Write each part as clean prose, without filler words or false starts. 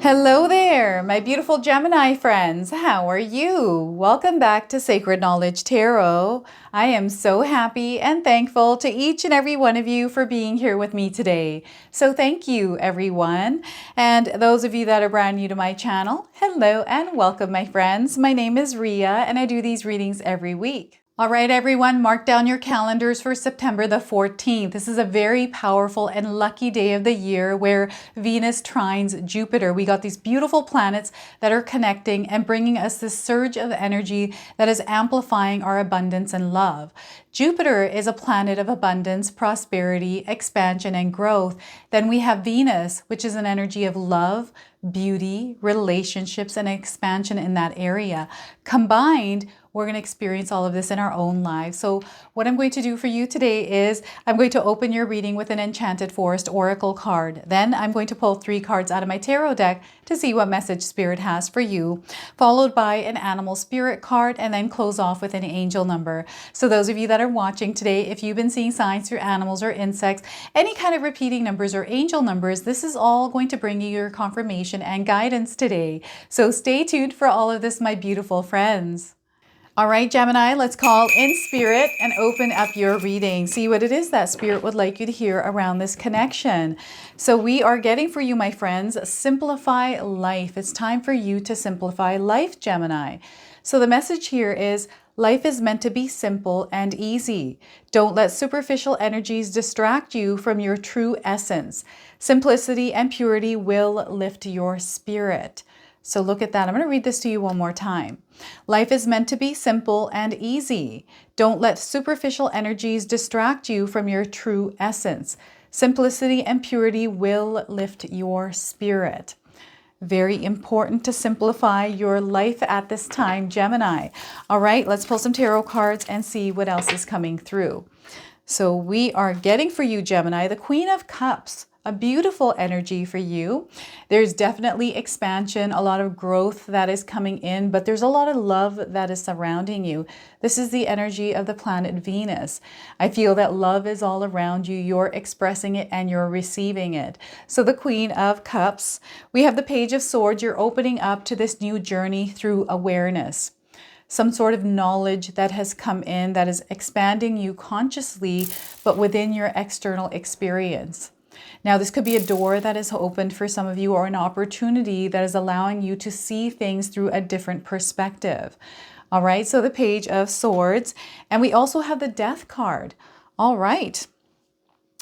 Hello there, my beautiful Gemini friends. How are you? Welcome back to Sacred Knowledge Tarot. I am so happy and thankful to each and every one of you for being here with me today. So thank you, everyone. And those of you that are brand new to my channel, hello and welcome, my friends. My name is Ria and I do these readings every week. All right, everyone, mark down your calendars for September the 14th. This is a very powerful and lucky day of the year where Venus trines Jupiter. We got these beautiful planets that are connecting and bringing us this surge of energy that is amplifying our abundance and love. Jupiter is a planet of abundance, prosperity, expansion, and growth. Then we have Venus, which is an energy of love, beauty, relationships, and expansion in that area. Combined, we're going to experience all of this in our own lives. So what I'm going to do for you today is I'm going to open your reading with an Enchanted Forest Oracle card. Then I'm going to pull 3 cards out of my tarot deck to see what message Spirit has for you, followed by an animal spirit card, and then close off with an angel number. So those of you that are watching today, if you've been seeing signs through animals or insects, any kind of repeating numbers or angel numbers, this is all going to bring you your confirmation and guidance today. So stay tuned for all of this, my beautiful friends. All right, Gemini, let's call in Spirit and open up your reading. See what it is that Spirit would like you to hear around this connection. So we are getting for you, my friends, simplify life. It's time for you to simplify life, Gemini. So the message here is life is meant to be simple and easy. Don't let superficial energies distract you from your true essence. Simplicity and purity will lift your spirit. So look at that. I'm going to read this to you one more time. Life is meant to be simple and easy. Don't let superficial energies distract you from your true essence. Simplicity and purity will lift your spirit. Very important to simplify your life at this time, Gemini. All right, let's pull some tarot cards and see what else is coming through. So we are getting for you, Gemini, the Queen of Cups. A beautiful energy for you. There's definitely expansion, a lot of growth that is coming in, but there's a lot of love that is surrounding you. This is the energy of the planet Venus. I feel that love is all around you. You're expressing it and you're receiving it. So the Queen of Cups, we have the Page of Swords. You're opening up to this new journey through awareness. Some sort of knowledge that has come in that is expanding you consciously, but within your external experience. Now, this could be a door that is opened for some of you or an opportunity that is allowing you to see things through a different perspective. All right, so the Page of Swords, and we also have the Death card. All right,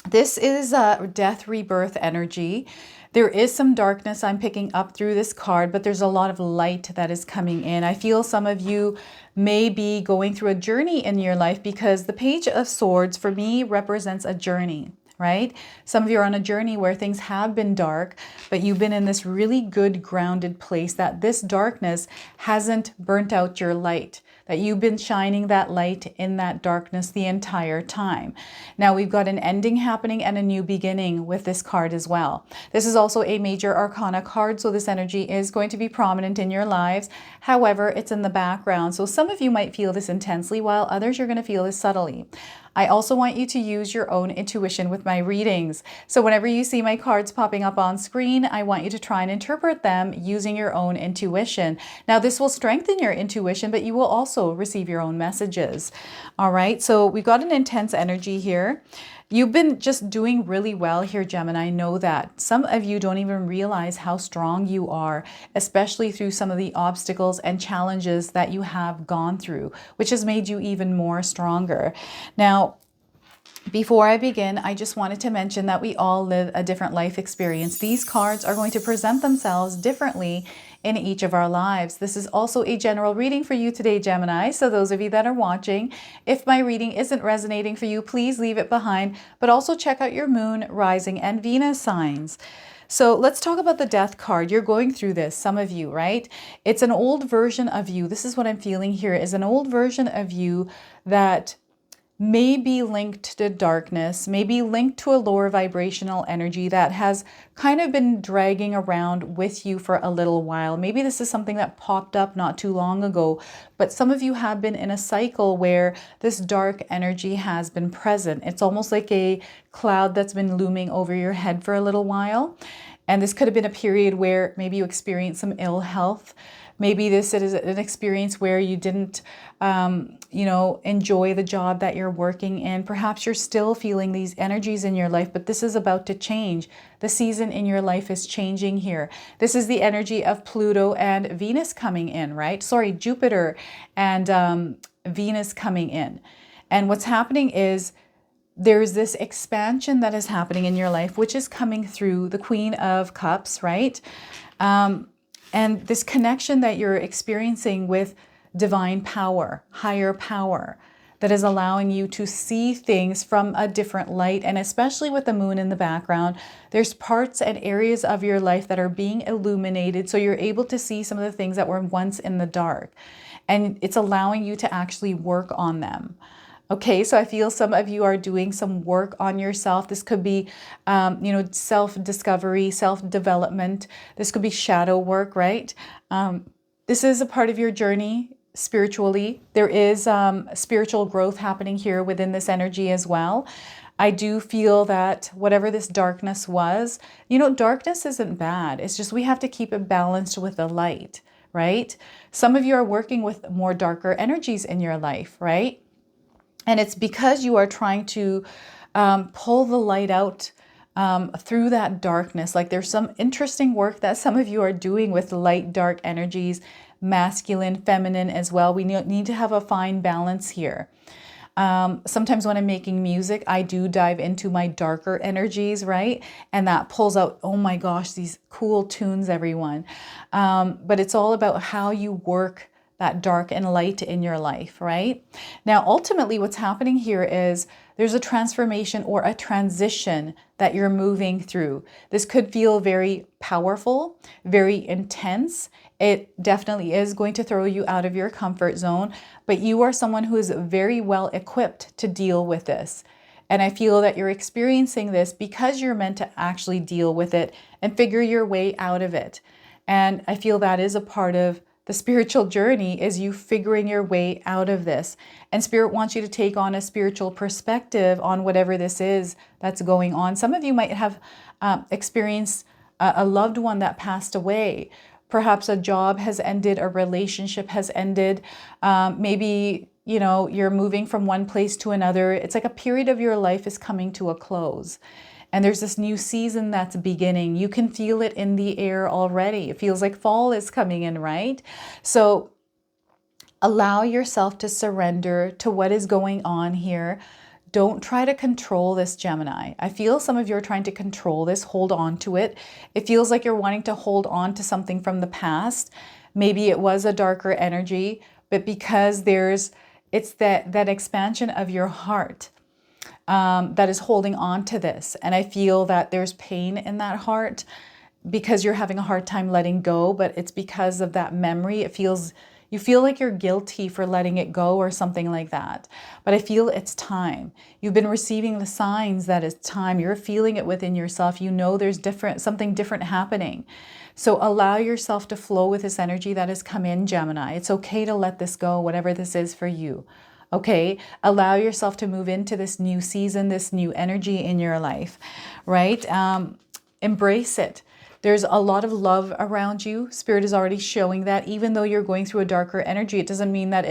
this is a death rebirth energy. There is some darkness I'm picking up through this card, but there's a lot of light that is coming in. I feel some of you may be going through a journey in your life because the Page of Swords for me represents a journey. Right? Some of you are on a journey where things have been dark, but you've been in this really good grounded place that this darkness hasn't burnt out your light, that you've been shining that light in that darkness the entire time. Now we've got an ending happening and a new beginning with this card as well. This is also a major arcana card, so this energy is going to be prominent in your lives. However, it's in the background. So some of you might feel this intensely while others you're going to feel this subtly. I also want you to use your own intuition with my readings. So whenever you see my cards popping up on screen, I want you to try and interpret them using your own intuition. Now, this will strengthen your intuition, but you will also receive your own messages. All right, so we've got an intense energy here. You've been just doing really well here, Gemini. Know that. Some of you don't even realize how strong you are, especially through some of the obstacles and challenges that you have gone through, which has made you even more stronger. Now, before I begin, I just wanted to mention that we all live a different life experience. These cards are going to present themselves differently in each of our lives. This is also a general reading for you today, Gemini. So those of you that are watching, if my reading isn't resonating for you, please leave it behind, but also check out your moon, rising, and Venus signs. So let's talk about the Death card. You're going through this, some of you, right? It's an old version of you. This is what I'm feeling here, is an old version of you that may be linked to darkness, may be linked to a lower vibrational energy that has kind of been dragging around with you for a little while. Maybe this is something that popped up not too long ago, but some of you have been in a cycle where this dark energy has been present. It's almost like a cloud that's been looming over your head for a little while. And this could have been a period where maybe you experienced some ill health. Maybe this is an experience where you didn't, enjoy the job that you're working in. Perhaps you're still feeling these energies in your life, but this is about to change. The season in your life is changing here. This is the energy of Pluto and Venus coming in, right? Sorry, Jupiter and Venus coming in. And what's happening is there's this expansion that is happening in your life, which is coming through the Queen of Cups, right? And this connection that you're experiencing with divine power, higher power, that is allowing you to see things from a different light. And especially with the moon in the background, there's parts and areas of your life that are being illuminated. So you're able to see some of the things that were once in the dark. And it's allowing you to actually work on them. Okay, so I feel some of you are doing some work on yourself. This could be, self-discovery, self-development. This could be shadow work, right? This is a part of your journey spiritually. There is spiritual growth happening here within this energy as well. I do feel that whatever this darkness was, darkness isn't bad. It's just we have to keep it balanced with the light, right? Some of you are working with more darker energies in your life, right? And it's because you are trying to pull the light out through that darkness. Like there's some interesting work that some of you are doing with light, dark energies, masculine, feminine as well. We need to have a fine balance here. Sometimes when I'm making music, I do dive into my darker energies, right? And that pulls out, oh my gosh, these cool tunes, everyone. But it's all about how you work that dark and light in your life, right? Now, ultimately, what's happening here is there's a transformation or a transition that you're moving through. This could feel very powerful, very intense. It definitely is going to throw you out of your comfort zone, but you are someone who is very well equipped to deal with this. And I feel that you're experiencing this because you're meant to actually deal with it and figure your way out of it. And I feel that is a part of the spiritual journey, is you figuring your way out of this. And Spirit wants you to take on a spiritual perspective on whatever this is that's going on. Some of you might have experienced a loved one that passed away. Perhaps a job has ended, a relationship has ended. Maybe, you're moving from one place to another. It's like a period of your life is coming to a close. And there's this new season that's beginning. You can feel it in the air already. It feels like fall is coming in, right? So allow yourself to surrender to what is going on here. Don't try to control this, Gemini. I feel some of you are trying to control this, hold on to it. It feels like you're wanting to hold on to something from the past. Maybe it was a darker energy, but because it's that expansion of your heart that is holding on to this. And I feel that there's pain in that heart because you're having a hard time letting go, but it's because of that memory. You feel like you're guilty for letting it go or something like that. But I feel it's time. You've been receiving the signs that it's time. You're feeling it within yourself. There's something different happening. So allow yourself to flow with this energy that has come in, Gemini. It's okay to let this go, whatever this is for you. Okay, allow yourself to move into this new season, this new energy in your life, right? Embrace it. There's a lot of love around you. Spirit is already showing that. Even though you're going through a darker energy, it doesn't mean that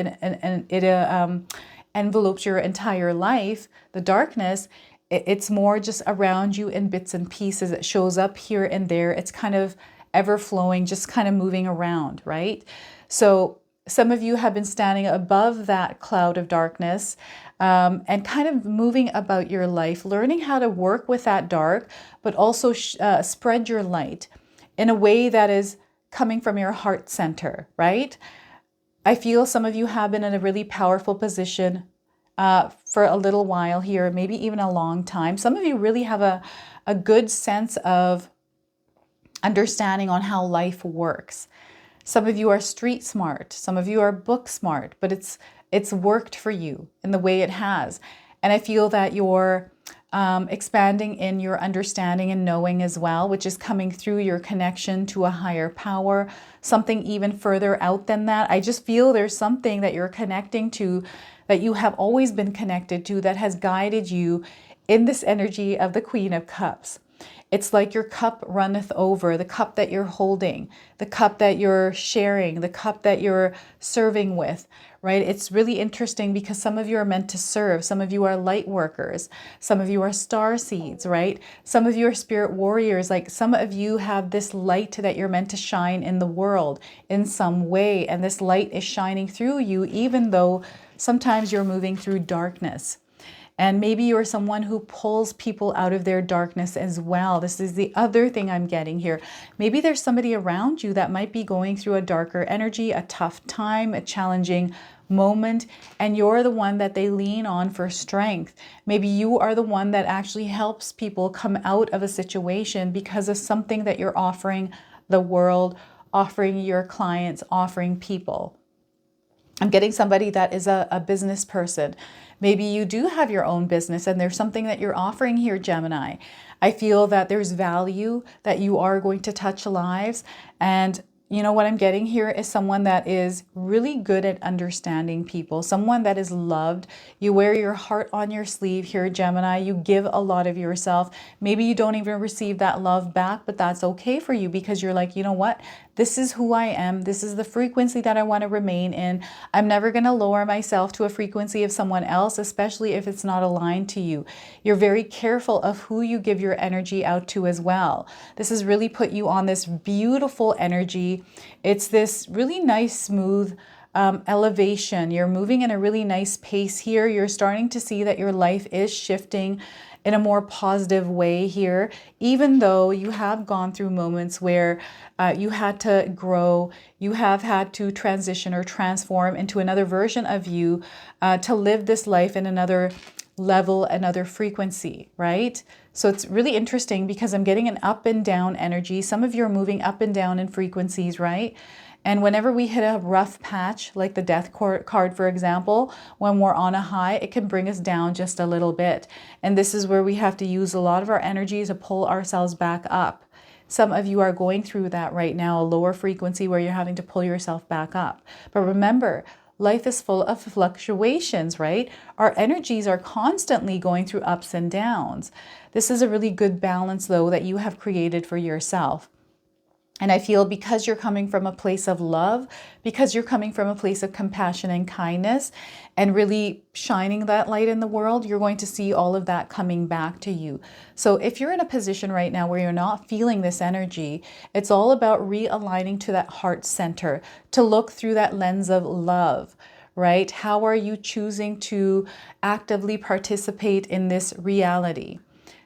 it envelopes your entire life. The darkness, it's more just around you in bits and pieces. It shows up here and there. It's kind of ever flowing, just kind of moving around, right? So some of you have been standing above that cloud of darkness and kind of moving about your life, learning how to work with that dark, but also spread your light in a way that is coming from your heart center, right? I feel some of you have been in a really powerful position for a little while here, maybe even a long time. Some of you really have a good sense of understanding on how life works. Some of you are street smart, some of you are book smart, but it's worked for you in the way it has. And I feel that you're expanding in your understanding and knowing as well, which is coming through your connection to a higher power, something even further out than that. I just feel there's something that you're connecting to, that you have always been connected to, that has guided you in this energy of the Queen of Cups. It's like your cup runneth over, the cup that you're holding, the cup that you're sharing, the cup that you're serving with, right? It's really interesting because some of you are meant to serve. Some of you are light workers. Some of you are star seeds, right? Some of you are spirit warriors. Like some of you have this light that you're meant to shine in the world in some way. And this light is shining through you, even though sometimes you're moving through darkness. And maybe you're someone who pulls people out of their darkness as well. This is the other thing I'm getting here. Maybe there's somebody around you that might be going through a darker energy, a tough time, a challenging moment, and you're the one that they lean on for strength. Maybe you are the one that actually helps people come out of a situation because of something that you're offering the world, offering your clients, offering people. I'm getting somebody that is a business person. Maybe you do have your own business and there's something that you're offering here, Gemini. I feel that there's value, that you are going to touch lives. And you know what I'm getting here is someone that is really good at understanding people, someone that is loved. You wear your heart on your sleeve here, Gemini. You give a lot of yourself. Maybe you don't even receive that love back, but that's okay for you because you're like, you know what? This is who I am. This is the frequency that I want to remain in. I'm never going to lower myself to a frequency of someone else, especially if it's not aligned to you. You're very careful of who you give your energy out to as well. This has really put you on this beautiful energy. It's this really nice, smooth elevation. You're moving in a really nice pace here. You're starting to see that your life is shifting in a more positive way here, even though you have gone through moments where you had to grow, you have had to transition or transform into another version of you to live this life in another level, another frequency, right? So it's really interesting because I'm getting an up and down energy. Some of you are moving up and down in frequencies, right? And whenever we hit a rough patch, like the death card, for example, when we're on a high, it can bring us down just a little bit. And this is where we have to use a lot of our energy to pull ourselves back up. Some of you are going through that right now, a lower frequency where you're having to pull yourself back up. But remember, life is full of fluctuations, right? Our energies are constantly going through ups and downs. This is a really good balance, though, that you have created for yourself. And I feel because you're coming from a place of love, because you're coming from a place of compassion and kindness and really shining that light in the world, you're going to see all of that coming back to you. So if you're in a position right now where you're not feeling this energy, it's all about realigning to that heart center, to look through that lens of love, right? How are you choosing to actively participate in this reality?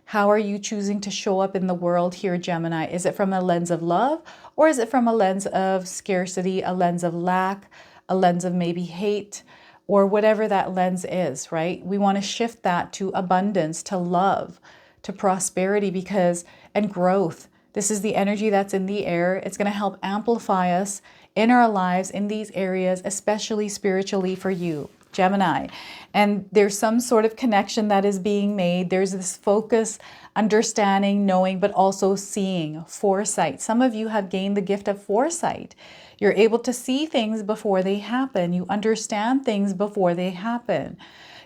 How are you choosing to show up in the world here, Gemini? Is it from a lens of love, or is it from a lens of scarcity, a lens of lack, a lens of maybe hate, or whatever that lens is, right? We want to shift that to abundance, to love, to prosperity, and growth. This is the energy that's in the air. It's going to help amplify us in our lives in these areas, especially spiritually for you, Gemini. And there's some sort of connection that is being made. There's this focus, understanding, knowing, but also seeing, foresight. Some of you have gained the gift of foresight. You're able to see things before they happen. You understand things before they happen.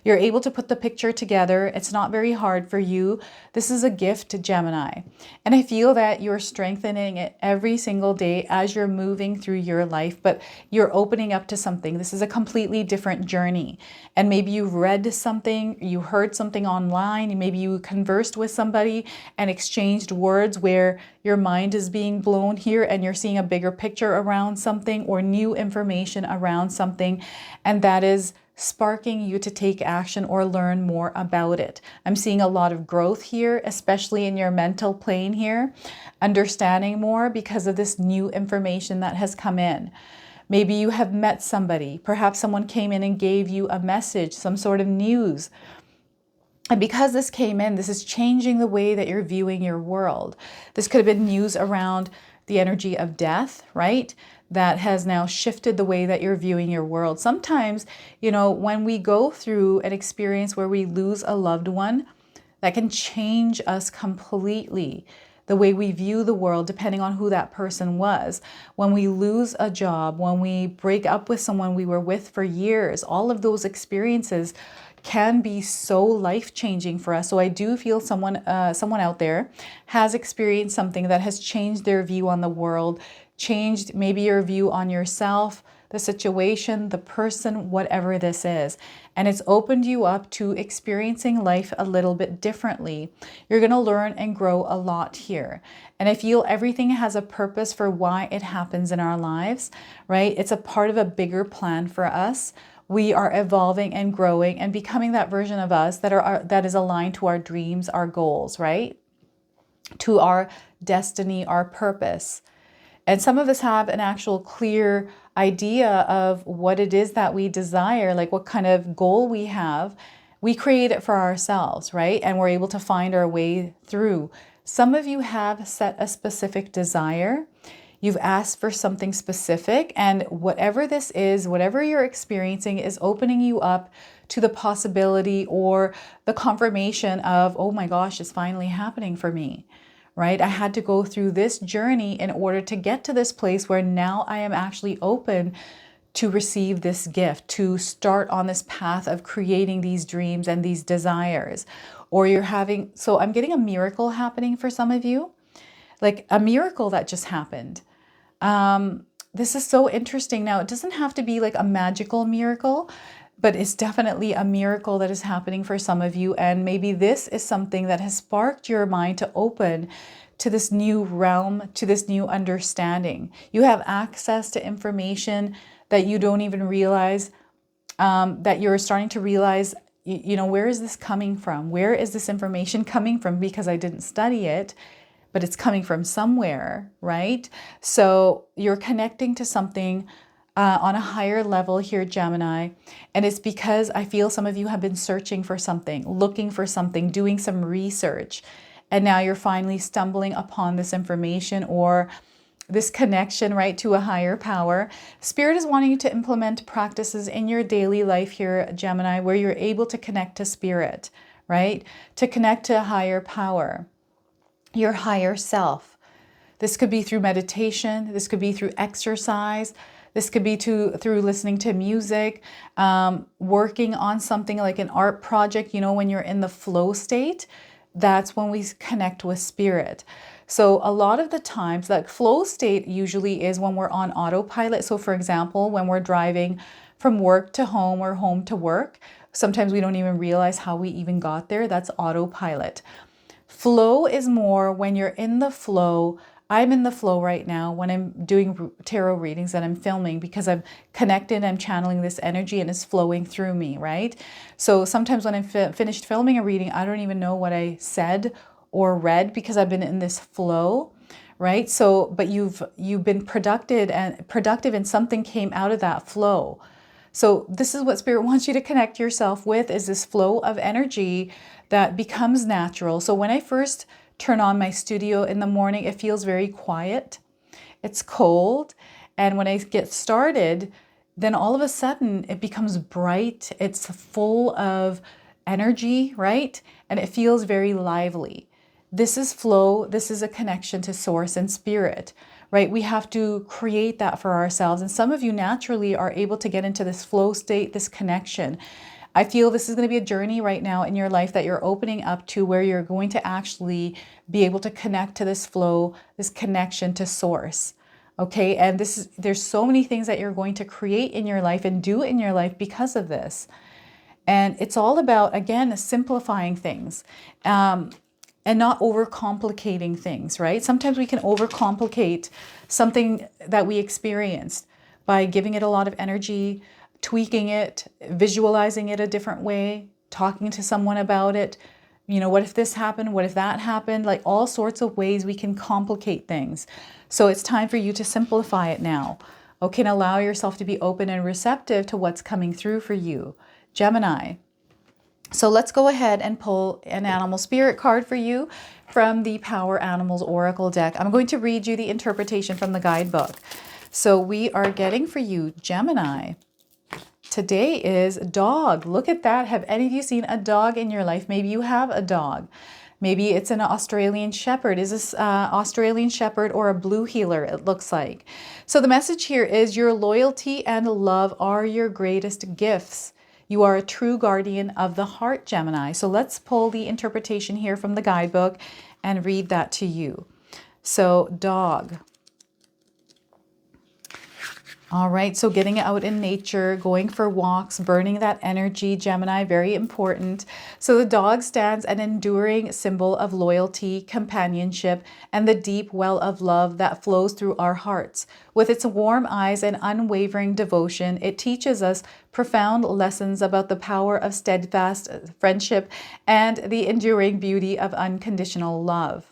You're able to put the picture together. It's not very hard for you. This is a gift to Gemini. And I feel that you're strengthening it every single day as you're moving through your life, but you're opening up to something. This is a completely different journey. And maybe you read something, you heard something online, maybe you conversed with somebody and exchanged words where your mind is being blown here and you're seeing a bigger picture around something or new information around something. And that is sparking you to take action or learn more about it. I'm seeing a lot of growth here, especially in your mental plane here, understanding more because of this new information that has come in. Maybe you have met somebody, perhaps someone came in and gave you a message, some sort of news. And because this came in, this is changing the way that you're viewing your world. This could have been news around the energy of death, right? That has now shifted the way that you're viewing your world. Sometimes, you know, when we go through an experience where we lose a loved one, that can change us completely. The way we view the world, depending on who that person was. When we lose a job, when we break up with someone we were with for years, all of those experiences can be so life-changing for us. So I do feel someone out there has experienced something that has changed their view on the world, changed maybe your view on yourself, the situation, the person, whatever this is. And it's opened you up to experiencing life a little bit differently. You're going to learn and grow a lot here. And I feel everything has a purpose for why it happens in our lives, right? It's a part of a bigger plan for us. We are evolving and growing and becoming that version of us that is aligned to our dreams, our goals, right? To our destiny, our purpose. And some of us have an actual clear idea of what it is that we desire, like what kind of goal we have. We create it for ourselves, right? And we're able to find our way through. Some of you have set a specific desire. You've asked for something specific, and whatever this is, whatever you're experiencing is opening you up to the possibility or the confirmation of, oh my gosh, it's finally happening for me, right? I had to go through this journey in order to get to this place where now I am actually open to receive this gift, to start on this path of creating these dreams and these desires. Or so I'm getting a miracle happening for some of you, like a miracle that just happened. This is so interesting. Now, it doesn't have to be like a magical miracle, but it's definitely a miracle that is happening for some of you. And maybe this is something that has sparked your mind to open to this new realm, to this new understanding. You have access to information that you don't even realize, that you're starting to realize, where is this coming from? Where is this information coming from? Because I didn't study it, but it's coming from somewhere, right? So you're connecting to something on a higher level here, Gemini. And it's because I feel some of you have been searching for something, looking for something, doing some research. And now you're finally stumbling upon this information or this connection, right, to a higher power. Spirit is wanting you to implement practices in your daily life here, Gemini, where you're able to connect to spirit, right? To connect to a higher power, your higher self. This could be through meditation. This could be through exercise. This could be through listening to music, working on something like an art project. When you're in the flow state, that's when we connect with spirit. So a lot of the times, that flow state usually is when we're on autopilot. So for example, when we're driving from work to home or home to work, sometimes we don't even realize how we even got there. That's autopilot. Flow is more when you're in the flow. I'm in the flow right now when I'm doing tarot readings and I'm filming, because I'm connected, I'm channeling this energy and it's flowing through me, right? So sometimes when I'm finished filming a reading, I don't even know what I said or read because I've been in this flow, right? So, but you've been productive and something came out of that flow. So this is what Spirit wants you to connect yourself with, is this flow of energy that becomes natural. So when I first turn on my studio in the morning, it feels very quiet. It's cold. And when I get started, then all of a sudden it becomes bright. It's full of energy, right? And it feels very lively. This is flow. This is a connection to source and spirit, right? We have to create that for ourselves. And some of you naturally are able to get into this flow state, this connection. I feel this is going to be a journey right now in your life that you're opening up to, where you're going to actually be able to connect to this flow, this connection to source. Okay. And there's so many things that you're going to create in your life and do in your life because of this. And it's all about, again, simplifying things. And not overcomplicating things, right? Sometimes we can overcomplicate something that we experienced by giving it a lot of energy, tweaking it, visualizing it a different way, talking to someone about it. What if this happened? What if that happened? Like all sorts of ways we can complicate things. So it's time for you to simplify it now. Okay, and allow yourself to be open and receptive to what's coming through for you, Gemini. So let's go ahead and pull an animal spirit card for you from the Power Animals Oracle deck. I'm going to read you the interpretation from the guidebook. So we are getting for you, Gemini. Today is dog. Look at that. Have any of you seen a dog in your life? Maybe you have a dog. Maybe it's an Australian Shepherd. Is this Australian Shepherd or a blue heeler, it looks like. So the message here is your loyalty and love are your greatest gifts. You are a true guardian of the heart, Gemini. So let's pull the interpretation here from the guidebook and read that to you. So dog. All right, so getting out in nature, going for walks, burning that energy, Gemini, very important. So the dog stands an enduring symbol of loyalty, companionship, and the deep well of love that flows through our hearts. With its warm eyes and unwavering devotion, it teaches us profound lessons about the power of steadfast friendship and the enduring beauty of unconditional love.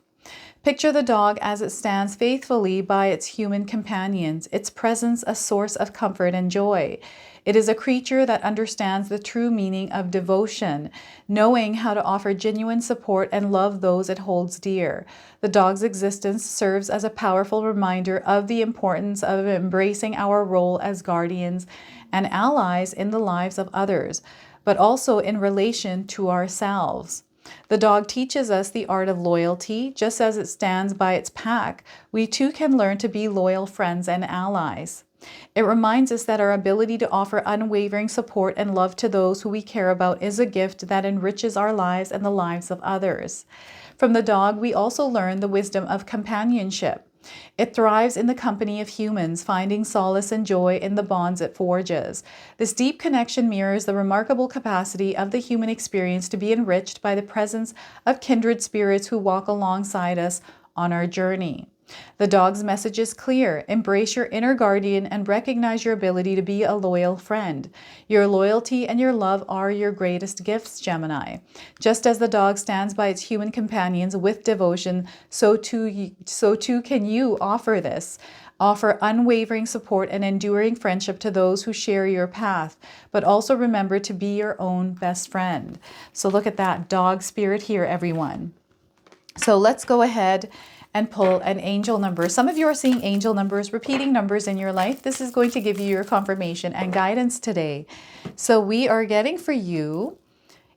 Picture the dog as it stands faithfully by its human companions, its presence a source of comfort and joy. It is a creature that understands the true meaning of devotion, knowing how to offer genuine support and love those it holds dear. The dog's existence serves as a powerful reminder of the importance of embracing our role as guardians and allies in the lives of others, but also in relation to ourselves. The dog teaches us the art of loyalty. Just as it stands by its pack, we too can learn to be loyal friends and allies. It reminds us that our ability to offer unwavering support and love to those who we care about is a gift that enriches our lives and the lives of others. From the dog, we also learn the wisdom of companionship. It thrives in the company of humans, finding solace and joy in the bonds it forges. This deep connection mirrors the remarkable capacity of the human experience to be enriched by the presence of kindred spirits who walk alongside us on our journey. The dog's message is clear. Embrace your inner guardian and recognize your ability to be a loyal friend. Your loyalty and your love are your greatest gifts, Gemini. Just as the dog stands by its human companions with devotion, so too can you offer this. Offer unwavering support and enduring friendship to those who share your path, but also remember to be your own best friend. So look at that dog spirit here, everyone. So let's go ahead and pull an angel number. Some of you are seeing angel numbers, repeating numbers in your life. This is going to give you your confirmation and guidance today. So we are getting for you,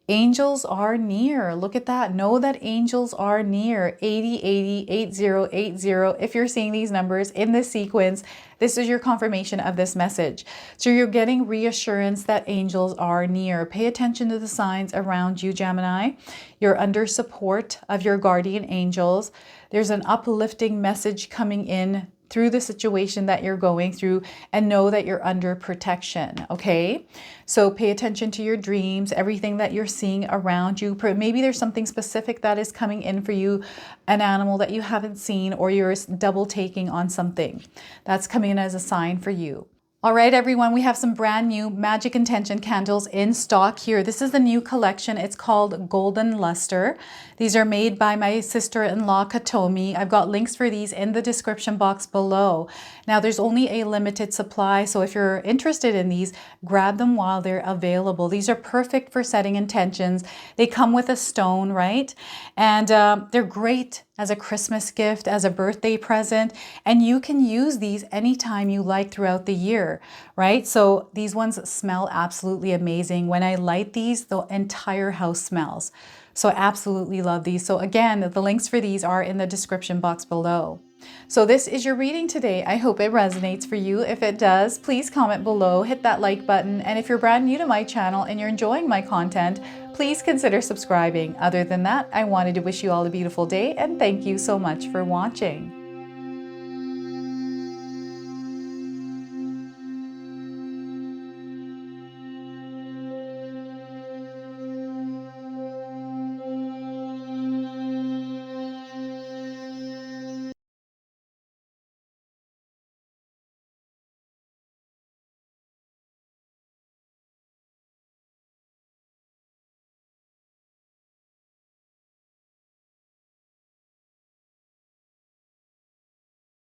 angels are near. Look at that. Know that angels are near. 80, 80, 80, 80. If you're seeing these numbers in this sequence, this is your confirmation of this message. So you're getting reassurance that angels are near. Pay attention to the signs around you, Gemini. You're under support of your guardian angels. There's an uplifting message coming in through the situation that you're going through, and know that you're under protection, okay? So pay attention to your dreams, everything that you're seeing around you. Maybe there's something specific that is coming in for you, an animal that you haven't seen, or you're double taking on something. That's coming in as a sign for you. All right, everyone, we have some brand new Magic Intention candles in stock here. This is the new collection. It's called Golden Luster. These are made by my sister-in-law, Katomi. I've got links for these in the description box below. Now, there's only a limited supply, so if you're interested in these, grab them while they're available. These are perfect for setting intentions. They come with a stone, right? And they're great as a Christmas gift, as a birthday present, and you can use these anytime you like throughout the year, right? So these ones smell absolutely amazing. When I light these, the entire house smells. So absolutely love these. So again, the links for these are in the description box below. So this is your reading today. I hope it resonates for you. If it does, please comment below, hit that like button, and if you're brand new to my channel and you're enjoying my content, please consider subscribing. Other than that, I wanted to wish you all a beautiful day and thank you so much for watching.